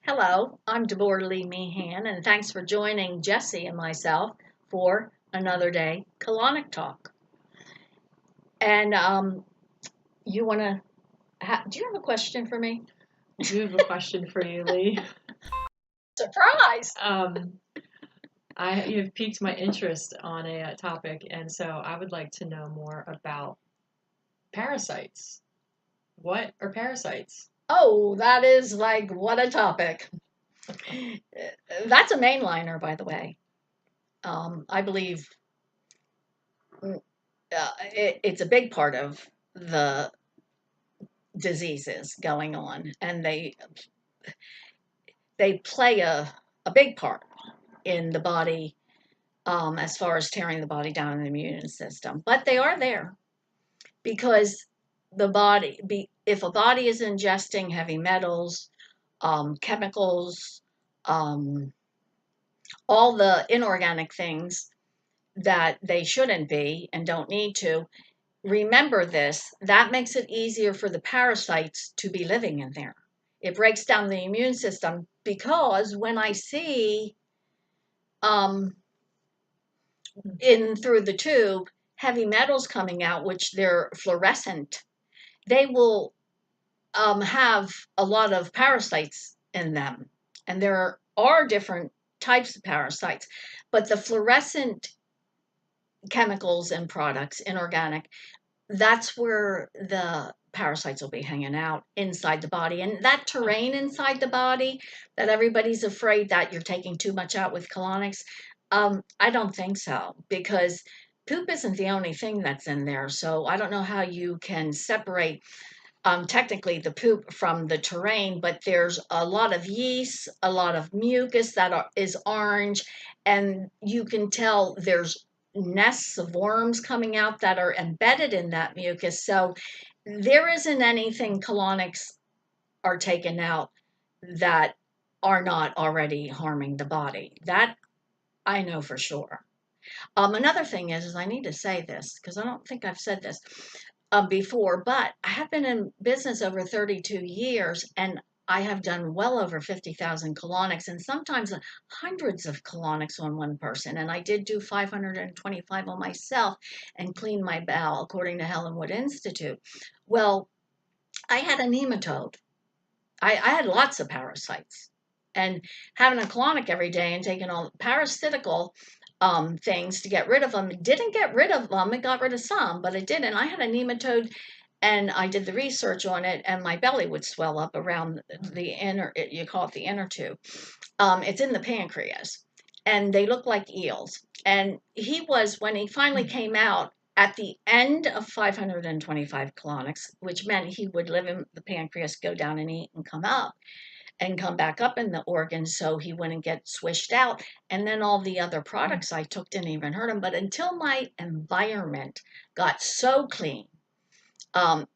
Hello, I'm Deborah Lee Meehan, and thanks for joining Jesse and myself for another day Colonic Talk. And you want to? Do you have a question for me? I do have a question for you, Lee. Surprise! Um, you've piqued my interest on a topic, and so I would like to know more about parasites. What are parasites? Oh, that is like what a topic. That's a mainliner, by the way. I believe it's a big part of the diseases going on, and they play a big part in the body as far as tearing the body down in the immune system. But they are there because if a body is ingesting heavy metals, chemicals, um, all the inorganic things that they shouldn't be and don't need to, remember this, that makes it easier for the parasites to be living in there. It breaks down the immune system because when I see um, in through the tube heavy metals coming out, which they're fluorescent, they will have a lot of parasites in them. And there are different types of parasites, but the fluorescent chemicals and products, inorganic, that's where the parasites will be hanging out inside the body. And that terrain inside the body that everybody's afraid that you're taking too much out with colonics, I don't think so, because poop isn't the only thing that's in there. So I don't know how you can separate technically the poop from the terrain, but there's a lot of yeast, a lot of mucus is orange, and you can tell there's nests of worms coming out that are embedded in that mucus. So there isn't anything colonics are taken out that are not already harming the body. That I know for sure. Another thing is I need to say this because I don't think I've said this before, but I have been in business over 32 years and I have done well over 50,000 colonics and sometimes hundreds of colonics on one person. And I did do 525 on myself and clean my bowel, according to Helen Wood Institute. Well, I had a nematode. I had lots of parasites. And having a colonic every day and taking all parasitical things to get rid of them. It didn't get rid of them. It got rid of some, but it didn't. I had a nematode and I did the research on it, and my belly would swell up around the inner, you call it the inner tube. It's in the pancreas, and they look like eels. And when he finally came out at the end of 525 colonics, which meant he would live in the pancreas, go down and eat, and come up and come back up in the organ so he wouldn't get swished out. And then all the other products I took didn't even hurt him. But until my environment got so clean, um,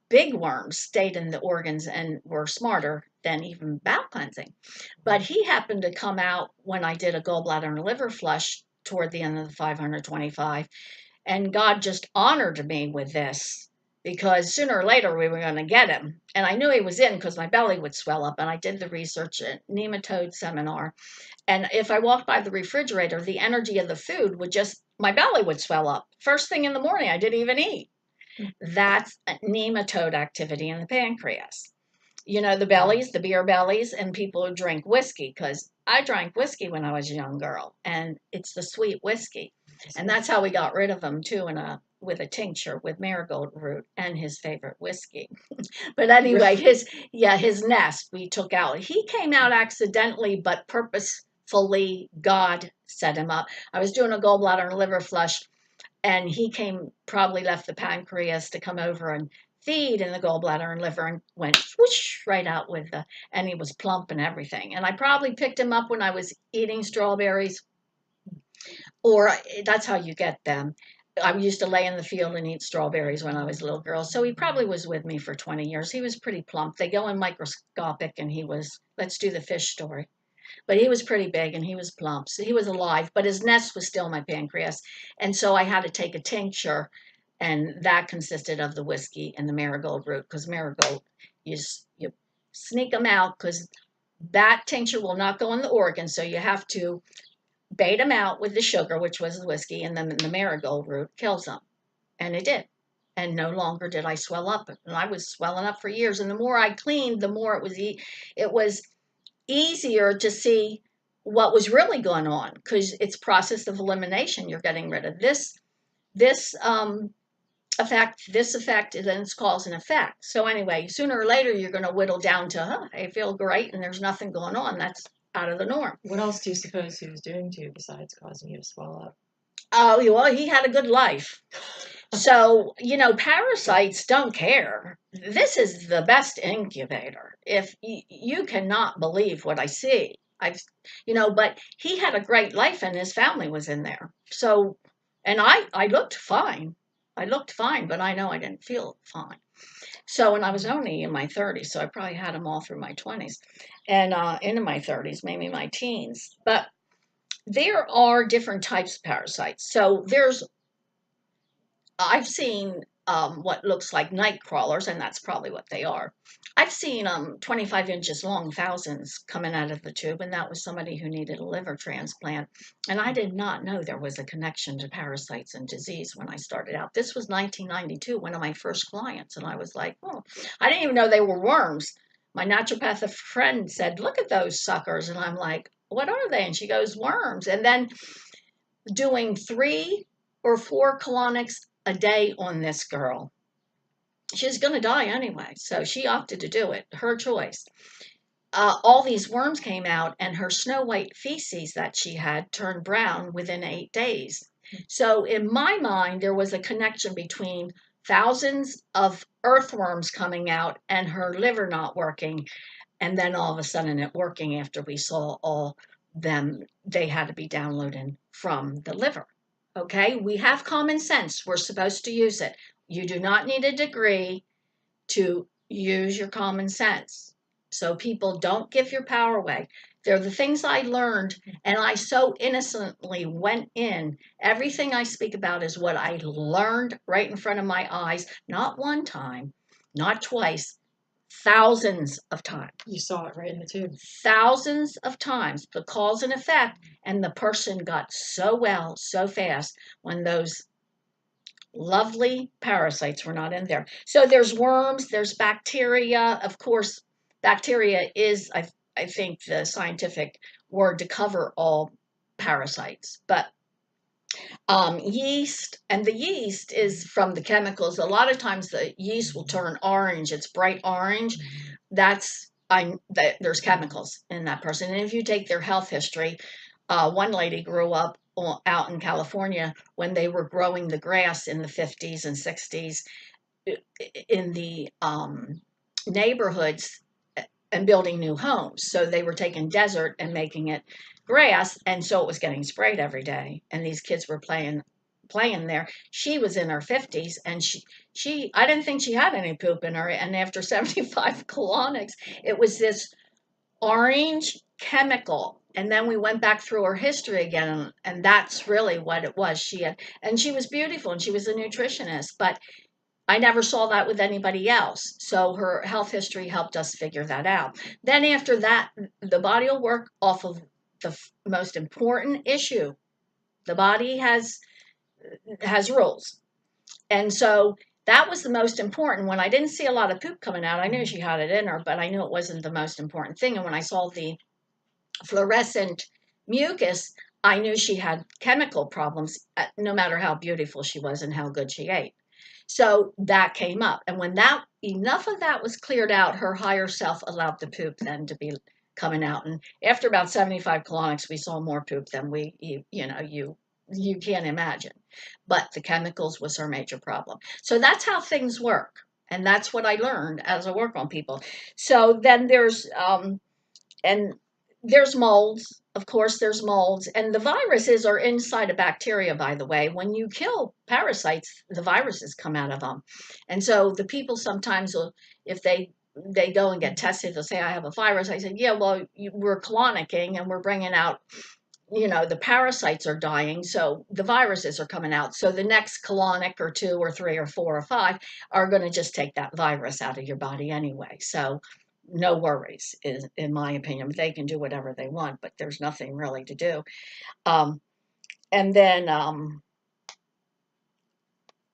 big worms stayed in the organs and were smarter than even bowel cleansing. But he happened to come out when I did a gallbladder and liver flush toward the end of the 525. And God just honored me with this because sooner or later we were going to get him. And I knew he was in because my belly would swell up. And I did the research at nematode seminar. And if I walked by the refrigerator, the energy of the food my belly would swell up. First thing in the morning, I didn't even eat. That's a nematode activity in the pancreas. You know, the beer bellies, and people who drink whiskey, because I drank whiskey when I was a young girl, and it's the sweet whiskey. And that's how we got rid of them too, with a tincture with marigold root and his favorite whiskey. But anyway, his nest we took out. He came out accidentally, but purposefully. God set him up. I was doing a gallbladder and liver flush, and he probably left the pancreas to come over and feed in the gallbladder and liver, and went whoosh right out and he was plump and everything. And I probably picked him up when I was eating strawberries, or that's how you get them. I used to lay in the field and eat strawberries when I was a little girl. So he probably was with me for 20 years. He was pretty plump. They go in microscopic, and let's do the fish story. But he was pretty big and he was plump. So he was alive, but his nest was still my pancreas. And so I had to take a tincture, and that consisted of the whiskey and the marigold root, because marigold, you sneak them out because That tincture will not go in the organs, so you have to bait them out with the sugar, which was the whiskey, and then the marigold root kills them. And it did. And no longer did I swell up. And I was swelling up for years. And the more I cleaned, the more it was easier to see what was really going on, because it's process of elimination. You're getting rid of this effect, and then it's cause and effect. So anyway, sooner or later, you're going to whittle down to, I feel great and there's nothing going on. That's out of the norm. What else do you suppose he was doing to you besides causing you to swell up? Oh, well, he had a good life. So, parasites don't care. This is the best incubator. If you cannot believe what I see, but he had a great life and his family was in there. So, and I looked fine. I looked fine, but I know I didn't feel fine. So, and I was only in my 30s, so I probably had them all through my 20s and into my 30s, maybe my teens. But there are different types of parasites. So I've seen what looks like night crawlers, and that's probably what they are. I've seen 25 inches long, thousands coming out of the tube, and that was somebody who needed a liver transplant. And I did not know there was a connection to parasites and disease when I started out. This was 1992, one of my first clients, and I was like, oh, I didn't even know they were worms. My naturopathic friend said, look at those suckers. And I'm like, what are they? And she goes, worms. And then doing 3 or 4 colonics a day on this girl. She's going to die anyway, so she opted to do it, her choice. All these worms came out, and her snow white feces that she had turned brown within 8 days. So, in my mind, there was a connection between thousands of earthworms coming out and her liver not working, and then all of a sudden it working after we saw all them, they had to be downloaded from the liver. Okay, we have common sense. We're supposed to use it. You do not need a degree to use your common sense. So people don't give your power away. They're the things I learned, and I so innocently went in. Everything I speak about is what I learned right in front of my eyes, not one time, not twice, thousands of times. You saw it right in the tube. Thousands of times, the cause and effect, and the person got so well so fast when those lovely parasites were not in there. So there's worms, there's bacteria. Of course, bacteria is, I think, the scientific word to cover all parasites. But yeast, and the yeast is from the chemicals. A lot of times the yeast will turn orange. It's bright orange. There's chemicals in that person. And if you take their health history, one lady grew up out in California when they were growing the grass in the 50s and 60s in the neighborhoods and building new homes. So they were taking desert and making it grass, and so it was getting sprayed every day. And these kids were playing there. She was in her 50s, and she I didn't think she had any poop in her. And after 75 colonics, it was this orange chemical. And then we went back through her history again, and that's really what it was. And she was beautiful, and she was a nutritionist, but I never saw that with anybody else. So her health history helped us figure that out. Then after that, the body will work off of the most important issue. The body has rules. And so that was the most important. When I didn't see a lot of poop coming out, I knew she had it in her, but I knew it wasn't the most important thing. And when I saw the fluorescent mucus, I knew she had chemical problems, no matter how beautiful she was and how good she ate. So that came up. And when enough of that was cleared out, her higher self allowed the poop then to be coming out. And after about 75 colonics, we saw more poop than you can't imagine. But the chemicals was her major problem. So that's how things work. And that's what I learned as I work on people. So then there's molds. Of course, there's molds. And the viruses are inside a bacteria, by the way. When you kill parasites, the viruses come out of them. And so the people sometimes will, if they go and get tested, they'll say, I have a virus. I said, yeah, well, we're clonicking and we're bringing out, the parasites are dying. So the viruses are coming out. So the next colonic or 2 or 3 or 4 or 5 are going to just take that virus out of your body anyway. So no worries, is in my opinion. They can do whatever they want, but there's nothing really to do. Um, and then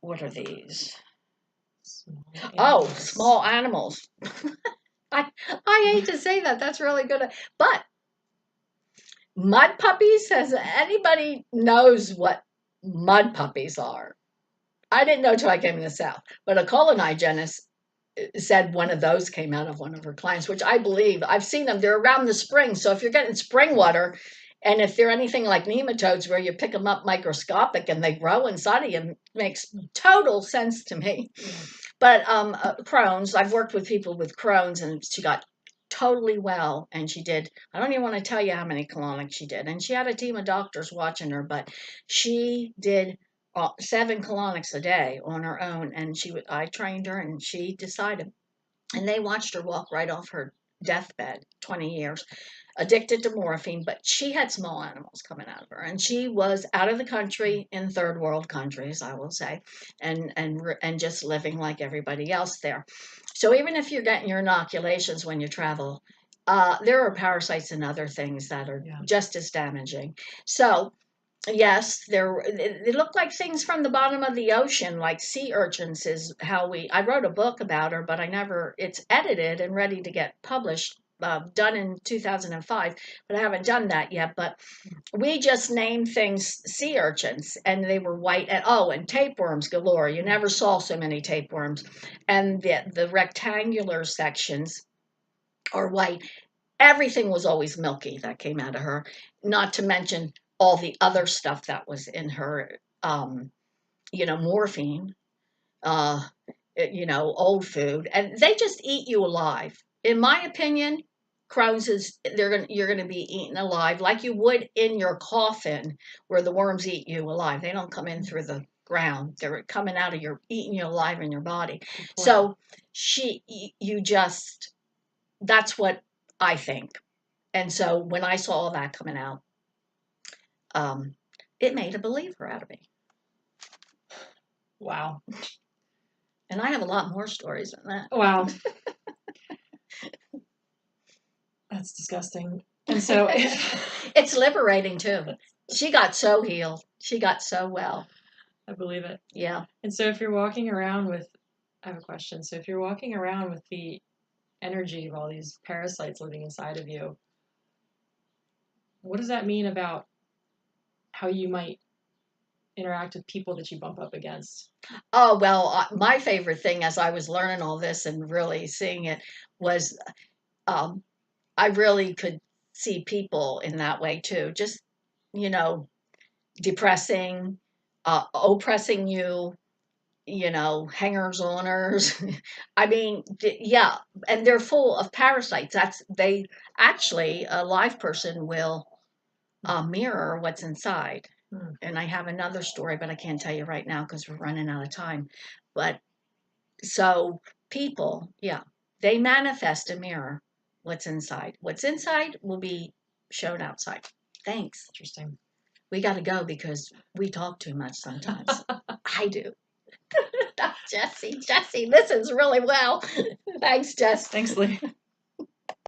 what are these? Small Oh, animals. small animals. I I hate to say that. That's really good. But mud puppies, has anybody knows what mud puppies are? I didn't know till I came in the South. But a colonigenist said one of those came out of one of her clients, which I believe. I've seen them. They're around the spring. So if you're getting spring water, and if they're anything like nematodes where you pick them up microscopic and they grow inside of you, makes total sense to me. But Crohn's, I've worked with people with Crohn's, and she got totally well. And she did, I don't even want to tell you how many colonics she did. And she had a team of doctors watching her, but she did 7 colonics a day on her own. And I trained her, and she decided, and they watched her walk right off her deathbed, 20 years, addicted to morphine, but she had small animals coming out of her, and she was out of the country in third world countries, I will say, and just living like everybody else there. So even if you're getting your inoculations when you travel, there are parasites and other things that are just as damaging. So yes, they look like things from the bottom of the ocean, like sea urchins is how I wrote a book about her, but it's edited and ready to get published, done in 2005, but I haven't done that yet. But we just named things sea urchins, and they were white, and tapeworms galore. You never saw so many tapeworms. And the rectangular sections are white. Everything was always milky that came out of her, not to mention all the other stuff that was in her, morphine, uh, old food, and they just eat you alive. In my opinion, Crohn's you're gonna be eaten alive like you would in your coffin, where the worms eat you alive. They don't come in through the ground; they're coming out of eating you alive in your body. So you just that's what I think. And so when I saw all that coming out, um, it made a believer out of me. Wow. And I have a lot more stories than that. Wow. That's disgusting. And so it's liberating too. She got so healed. She got so well. I believe it. Yeah. And so if you're walking around with, I have a question. So if you're walking around with the energy of all these parasites living inside of you, what does that mean about how you might interact with people that you bump up against? Oh, well, my favorite thing as I was learning all this and really seeing it was I really could see people in that way too. Just, you know, depressing, oppressing you, hangers oners. I mean, yeah, and they're full of parasites. They actually, a live person will mirror what's inside. And I have another story, but I can't tell you right now because we're running out of time. But so people, yeah, they manifest a mirror what's inside. What's inside will be shown outside. Thanks. Interesting. We got to go because we talk too much sometimes. I do. Jesse listens really well. Thanks, Jess. Thanks, Lee.